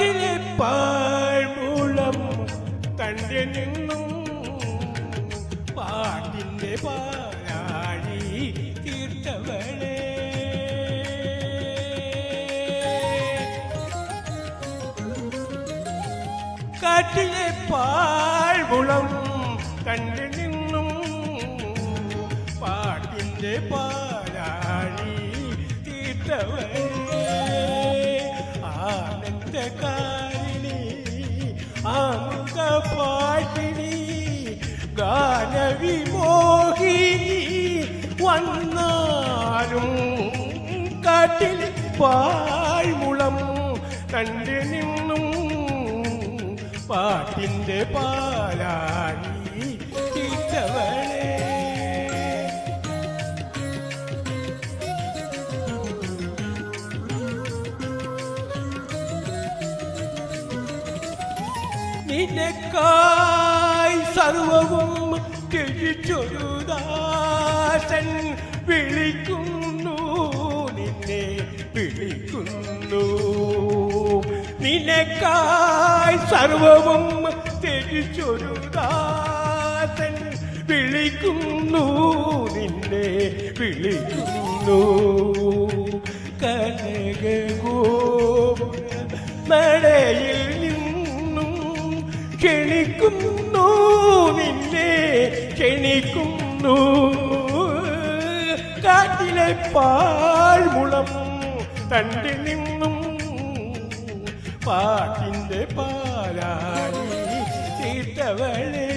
കാട്ടിലെ പാഴ്മൂളം തന്റെ നിന്നും പാട്ടിന്റെ പാലാഴി തീർത്തവളെ. കാട്ടിലെ പാഴ്മുളം തന്റെ നിന്നും പാട്ടിന്റെ പാലാഴി തീർത്തവളെ. ആനന്ദകാരിണി അമൃത പാട്ടിനി ഗാനവിമോഹിനി വന്നാലും കാട്ടിൽ പാഴ്മുളം കണ്ടു നിന്നും പാട്ടിന്റെ പാലാഴി തീർത്തവളെ. നിനക്കായി സർവവും ത്യജിച്ചൊരു ദാസൻ വിളിക്കുന്നു, നിന്നെ വിളിക്കുന്നു. നിനക്കായി സർവവും ത്യജിച്ചൊരു ദാസൻ വിളിക്കുന്നു, നിന്നെ വിളിക്കുന്നു. കനകഗോപുര നടയിൽ ക്ഷണിക്കുന്നു, നിന്നെ ക്ഷണിക്കുന്നു. കാട്ടിലെ പാഴ്മുളം തണ്ടി നിന്നും പാട്ടിന്റെ പാലാഴി തീർത്തവളെ.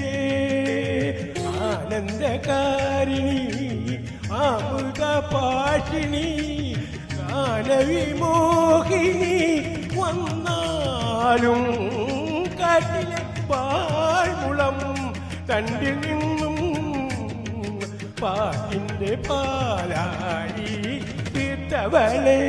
ആനന്ദകാരിണി അമൃത പാഷിണി ഗാനവിമോഹിനി വന്നാലും കാട്ടിലെ പാഴ്മുളം തണ്ടിൽ നിന്നും പാട്ടിന്റെ പാലാഴി തീർത്തവളെ.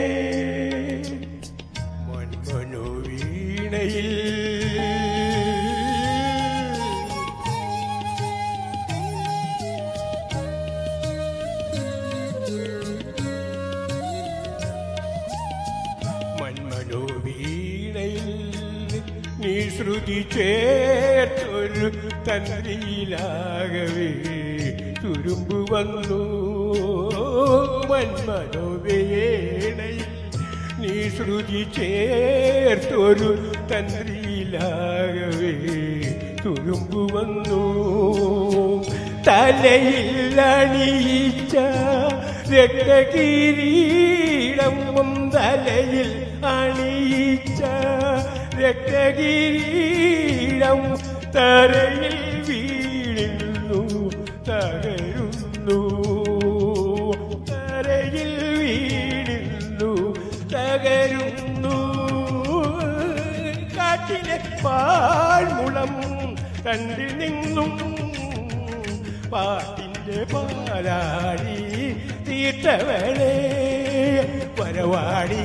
മൺമനോവീണയിൽ നീ ശ്രുതി ചേർത്തൊരു തന്ത്രിയിലാകവേ തുരുമ്പു വന്നു. മന്മനോവേണയിൽ നീ ശ്രുതി ചേർത്തൊരു തന്ത്രിയിലാകവേ തുരുമ്പു വന്നു. തലയിൽ അണിയിച്ച രക്തകിരീടം, തലയിൽ അണിയിച്ച രക്തകിരീടം തരയിൽ വീഴുന്നു, തകരുന്നു. തരയിൽ വീഴുന്നു, തകരുന്നു. കാട്ടിലെ പാഴ്മുളം കണ്ടിൽ നിന്നും പാട്ടിന്റെ പാലാഴി തീർത്തവളെ. വരവാടി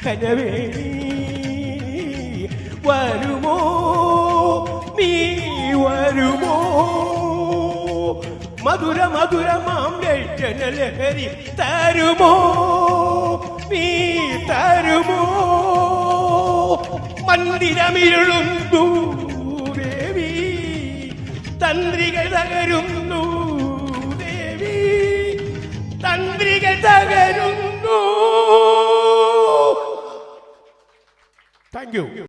കനവേണി വരുമോ, നീ വരുമോ? മധുര മധുരമാം ലഹരി തരുമോ, നീ തരുമോ? മന്ദിരമിരുളുന്നു ദേവി, തന്ത്രികൾ തകരുന്നു ദേവി, തന്ത്രികൾ തകരുന്നു. Thank you.